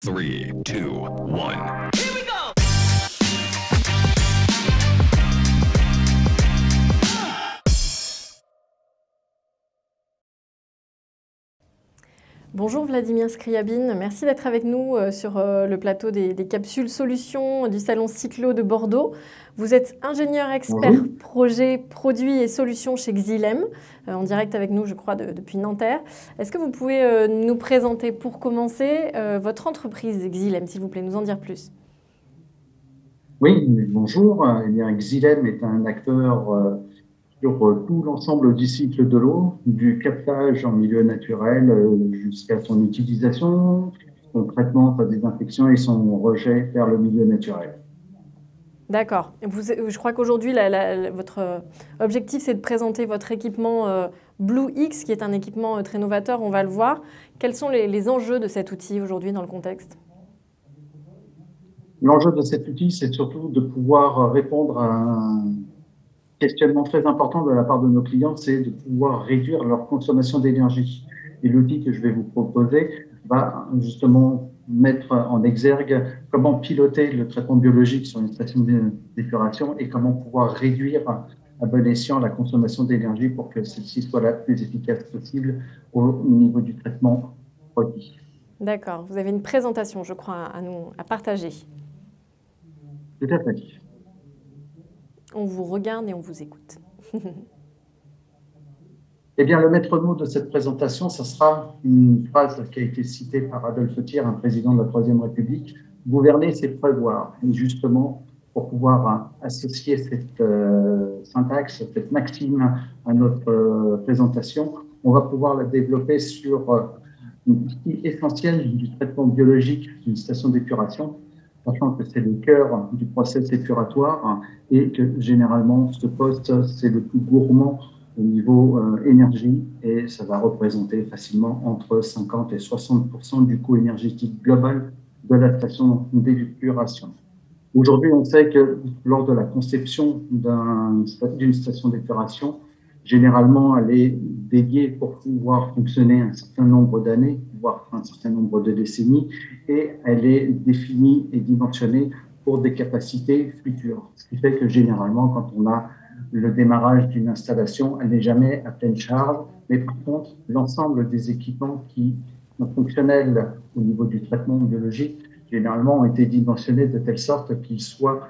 3, 2, 1. Bonjour Vladimir Scriabine, merci d'être avec nous sur le plateau des capsules solutions du salon Cyclo de Bordeaux. Vous êtes ingénieur expert projet, produits et solutions chez Xylem, en direct avec nous je crois depuis Nanterre. Est-ce que vous pouvez nous présenter pour commencer votre entreprise Xylem, s'il vous plaît, nous en dire plus? Oui, bonjour. Eh bien, Xylem est un acteur sur tout l'ensemble du cycle de l'eau, du captage en milieu naturel jusqu'à son utilisation, son traitement, sa désinfection et son rejet vers le milieu naturel. D'accord. Je crois qu'aujourd'hui, votre objectif, c'est de présenter votre équipement Blue X, qui est un équipement très novateur, on va le voir. Quels sont les enjeux de cet outil aujourd'hui dans le contexte? L'enjeu de cet outil, c'est surtout de pouvoir répondre à un questionnement très important de la part de nos clients, c'est de pouvoir réduire leur consommation d'énergie. Et l'outil que je vais vous proposer va justement mettre en exergue comment piloter le traitement biologique sur une station d'épuration et comment pouvoir réduire à bon escient la consommation d'énergie pour que celle-ci soit la plus efficace possible au niveau du traitement produit. D'accord. Vous avez une présentation, je crois, à partager. Tout à fait. On vous regarde et on vous écoute. Eh bien, le maître mot de cette présentation, ce sera une phrase qui a été citée par Adolphe Thiers, un président de la Troisième République. Gouverner, c'est prévoir. Et justement, pour pouvoir associer cette syntaxe, cette maxime à notre présentation, on va pouvoir la développer sur une partie essentielle du traitement biologique d'une station d'épuration, sachant que c'est le cœur du process épuratoire et que généralement, ce poste, c'est le plus gourmand au niveau énergie et ça va représenter facilement entre 50 et 60% du coût énergétique global de la station d'épuration. Aujourd'hui, on sait que lors de la conception d'une station d'épuration, généralement, elle est dédiée pour pouvoir fonctionner un certain nombre d'années, voire un certain nombre de décennies, et elle est définie et dimensionnée pour des capacités futures. Ce qui fait que généralement, quand on a le démarrage d'une installation, elle n'est jamais à pleine charge, mais par contre, l'ensemble des équipements qui sont fonctionnels au niveau du traitement biologique, généralement ont été dimensionnés de telle sorte qu'ils soient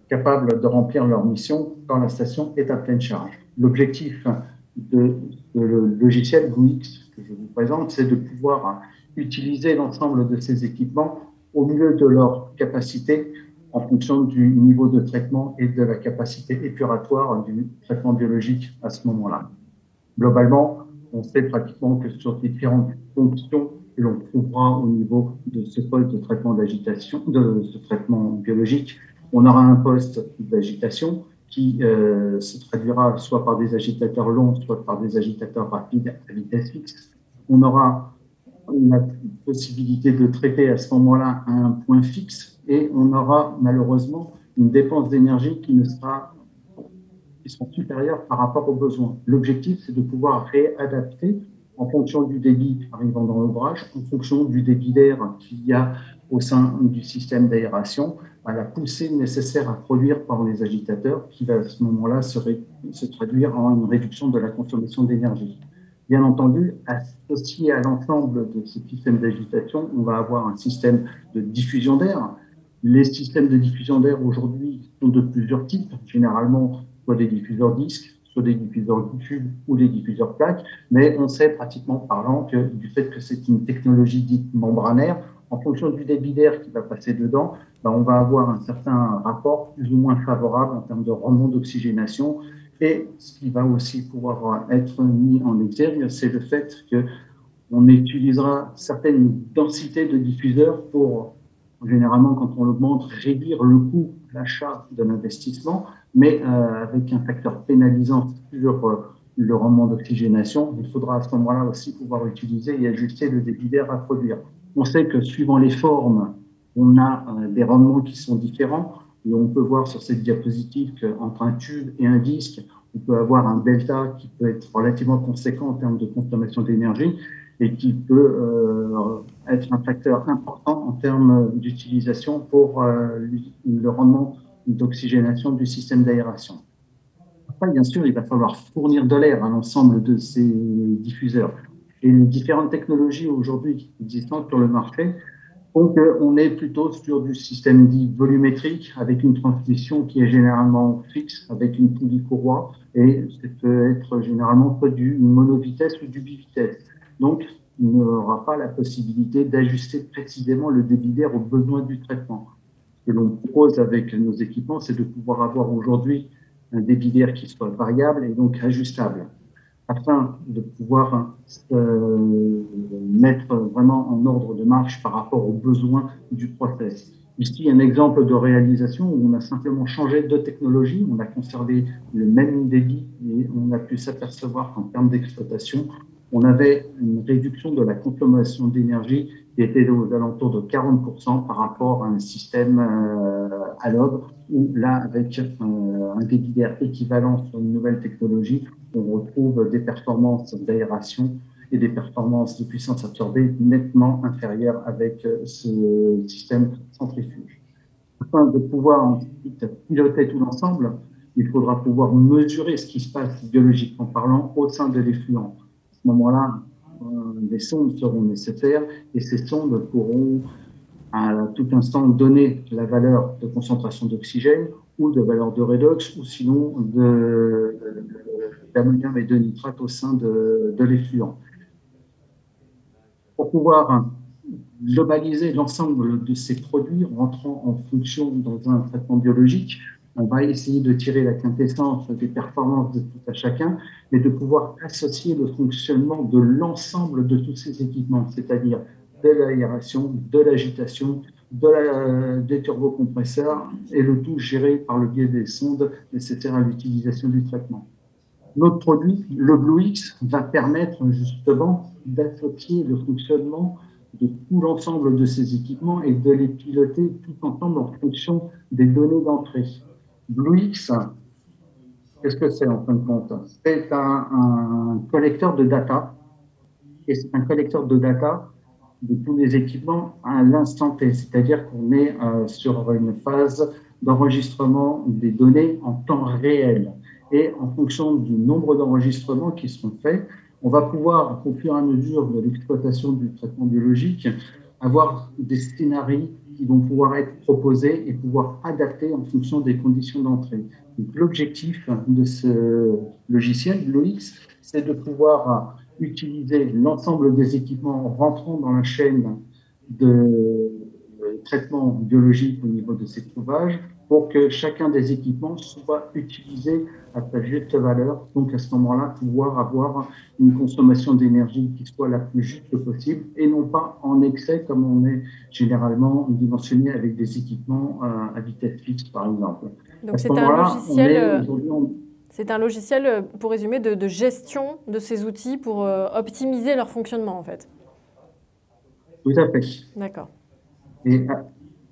capables de remplir leur mission quand la station est à pleine charge. L'objectif de le logiciel GUIX que je vous présente, c'est de pouvoir utiliser l'ensemble de ces équipements au milieu de leur capacité en fonction du niveau de traitement et de la capacité épuratoire du traitement biologique à ce moment-là. Globalement, on sait pratiquement que sur différentes fonctions que l'on trouvera au niveau de ce poste de traitement d'agitation, de ce traitement biologique, on aura un poste d'agitation qui se traduira soit par des agitateurs longs, soit par des agitateurs rapides à vitesse fixe. On aura la possibilité de traiter à ce moment-là à un point fixe et on aura malheureusement une dépense d'énergie qui sont supérieures par rapport aux besoins. L'objectif, c'est de pouvoir réadapter en fonction du débit arrivant dans l'ouvrage, en fonction du débit d'air qu'il y a au sein du système d'aération, à la poussée nécessaire à produire par les agitateurs qui va à ce moment-là se traduire en une réduction de la consommation d'énergie. Bien entendu, associé à l'ensemble de ce système d'agitation, on va avoir un système de diffusion d'air. Les systèmes de diffusion d'air aujourd'hui sont de plusieurs types, généralement soit des diffuseurs disques, soit des diffuseurs tubes ou des diffuseurs plaques, mais on sait pratiquement parlant que du fait que c'est une technologie dite membranaire, en fonction du débit d'air qui va passer dedans, on va avoir un certain rapport plus ou moins favorable en termes de rendement d'oxygénation. Et ce qui va aussi pouvoir être mis en exergue, c'est le fait qu'on utilisera certaines densités de diffuseurs pour, généralement, quand on l'augmente, réduire le coût d'achat de l'investissement, mais avec un facteur pénalisant sur le rendement d'oxygénation, il faudra à ce moment-là aussi pouvoir utiliser et ajuster le débit d'air à produire. On sait que suivant les formes, on a des rendements qui sont différents. Et on peut voir sur cette diapositive qu'entre un tube et un disque, on peut avoir un delta qui peut être relativement conséquent en termes de consommation d'énergie. et qui peut être un facteur important en termes d'utilisation pour le rendement d'oxygénation du système d'aération. Après, bien sûr, il va falloir fournir de l'air à l'ensemble de ces diffuseurs. Et les différentes technologies aujourd'hui existantes sur le marché font qu'on est plutôt sur du système dit volumétrique, avec une transmission qui est généralement fixe, avec une poulie courroie, et ça peut être généralement soit du monovitesse ou du bivitesse. Donc, il n'aura pas la possibilité d'ajuster précisément le débit d'air aux besoins du traitement. Ce que l'on propose avec nos équipements, c'est de pouvoir avoir aujourd'hui un débit d'air qui soit variable et donc ajustable, afin de pouvoir mettre vraiment en ordre de marche par rapport aux besoins du process. Ici, un exemple de réalisation où on a simplement changé de technologie, on a conservé le même débit et on a pu s'apercevoir qu'en termes d'exploitation, on avait une réduction de la consommation d'énergie qui était aux alentours de 40% par rapport à un système à l'aube, où là, avec un débit d'air équivalent sur une nouvelle technologie, on retrouve des performances d'aération et des performances de puissance absorbée nettement inférieures avec ce système centrifuge. Afin de pouvoir ensuite piloter tout l'ensemble, il faudra pouvoir mesurer ce qui se passe biologiquement parlant au sein de l'effluent. À ce moment-là, des sondes seront nécessaires et ces sondes pourront à tout instant donner la valeur de concentration d'oxygène ou de valeur de redox ou sinon d'ammonium et de nitrate au sein de l'effluent. Pour pouvoir globaliser l'ensemble de ces produits rentrant en fonction dans un traitement biologique, on va essayer de tirer la quintessence des performances de tout à chacun, mais de pouvoir associer le fonctionnement de l'ensemble de tous ces équipements, c'est-à-dire de l'aération, de l'agitation, des turbocompresseurs, et le tout géré par le biais des sondes nécessaires à l'utilisation du traitement. Notre produit, le BlueX, va permettre justement d'associer le fonctionnement de tout l'ensemble de ces équipements et de les piloter tout ensemble en fonction des données d'entrée. BlueX, qu'est-ce que c'est en fin de compte? C'est un collecteur de data, et c'est un collecteur de data de tous les équipements à l'instant T, c'est-à-dire qu'on est sur une phase d'enregistrement des données en temps réel. Et en fonction du nombre d'enregistrements qui seront faits, on va pouvoir, au fur et à mesure de l'exploitation du traitement biologique, avoir des scénarios qui vont pouvoir être proposés et pouvoir adapter en fonction des conditions d'entrée. L'objectif de ce logiciel, BlueX, c'est de pouvoir utiliser l'ensemble des équipements rentrant dans la chaîne de traitement biologique au niveau de ces trouvages pour que chacun des équipements soit utilisé à sa juste valeur. Donc, à ce moment-là, pouvoir avoir une consommation d'énergie qui soit la plus juste possible et non pas en excès comme on est généralement dimensionné avec des équipements à vitesse fixe, par exemple. Donc, c'est un logiciel, pour résumer, de gestion de ces outils pour optimiser leur fonctionnement, en fait. Tout à fait. D'accord. Et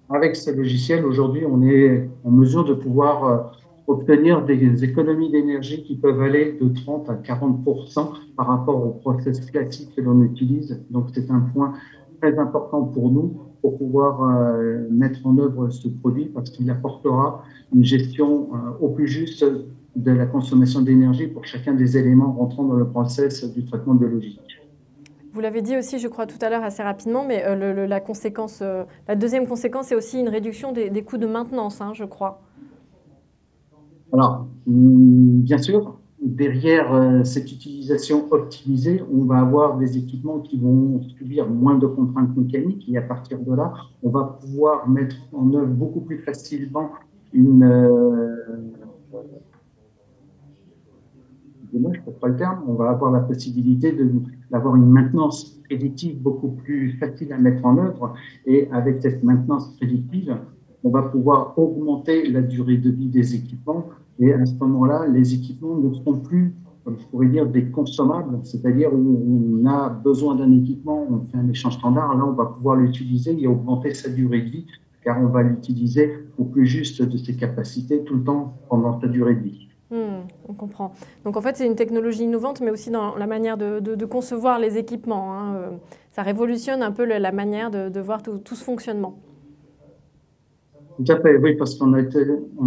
avec ce logiciel, aujourd'hui, on est en mesure de pouvoir obtenir des économies d'énergie qui peuvent aller de 30 à 40% par rapport au process classique que l'on utilise. Donc, c'est un point très important pour nous pour pouvoir mettre en œuvre ce produit parce qu'il apportera une gestion au plus juste de la consommation d'énergie pour chacun des éléments rentrant dans le process du traitement biologique. Vous l'avez dit aussi, je crois, tout à l'heure assez rapidement, mais la deuxième conséquence, c'est aussi une réduction des coûts de maintenance, hein, je crois. Alors, bien sûr, derrière cette utilisation optimisée, on va avoir des équipements qui vont subir moins de contraintes mécaniques et à partir de là, on va pouvoir mettre en œuvre beaucoup plus facilement je ne trouve pas le terme, on va avoir la possibilité d'avoir une maintenance prédictive beaucoup plus facile à mettre en œuvre. Et avec cette maintenance prédictive, on va pouvoir augmenter la durée de vie des équipements. Et à ce moment-là, les équipements ne seront plus, comme je pourrais dire, des consommables, c'est-à-dire où on a besoin d'un équipement, on fait un échange standard, là, on va pouvoir l'utiliser et augmenter sa durée de vie, car on va l'utiliser au plus juste de ses capacités tout le temps pendant sa durée de vie. On comprend. Donc en fait, c'est une technologie innovante, mais aussi dans la manière de concevoir les équipements, hein. Ça révolutionne un peu la manière de voir tout ce fonctionnement. Tout à fait, oui, parce on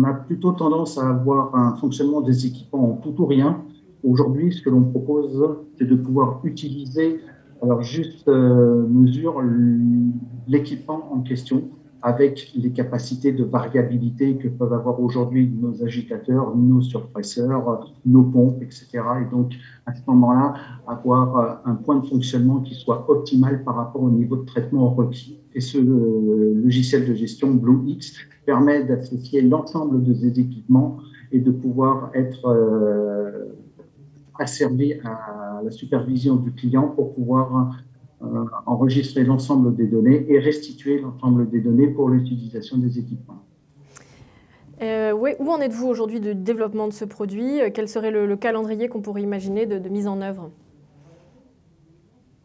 a plutôt tendance à avoir un fonctionnement des équipements en tout ou rien. Aujourd'hui, ce que l'on propose, c'est de pouvoir utiliser à leur juste mesure l'équipement en question avec les capacités de variabilité que peuvent avoir aujourd'hui nos agitateurs, nos surpresseurs, nos pompes, etc. Et donc, à ce moment-là, avoir un point de fonctionnement qui soit optimal par rapport au niveau de traitement requis. Et ce logiciel de gestion BlueX permet d'associer l'ensemble de ces équipements et de pouvoir être asservi à la supervision du client pour pouvoir enregistrer l'ensemble des données et restituer l'ensemble des données pour l'utilisation des équipements. Oui, où en êtes-vous aujourd'hui du développement de ce produit? Quel serait le calendrier qu'on pourrait imaginer de mise en œuvre?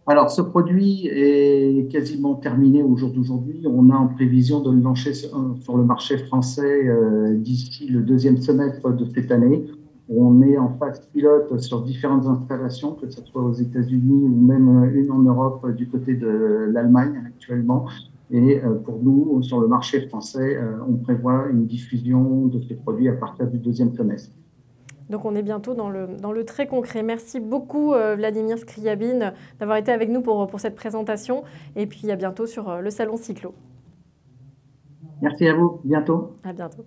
Alors, ce produit est quasiment terminé au jour d'aujourd'hui. On a en prévision de le lancer sur le marché français d'ici le deuxième semestre de cette année. On est en phase pilote sur différentes installations, que ce soit aux États-Unis ou même une en Europe du côté de l'Allemagne actuellement. Et pour nous, sur le marché français, on prévoit une diffusion de ces produits à partir du deuxième semestre. Donc on est bientôt dans le très concret. Merci beaucoup Vladimir Scriabine d'avoir été avec nous pour cette présentation. Et puis à bientôt sur le Salon Cyclo. Merci à vous, bientôt. À bientôt.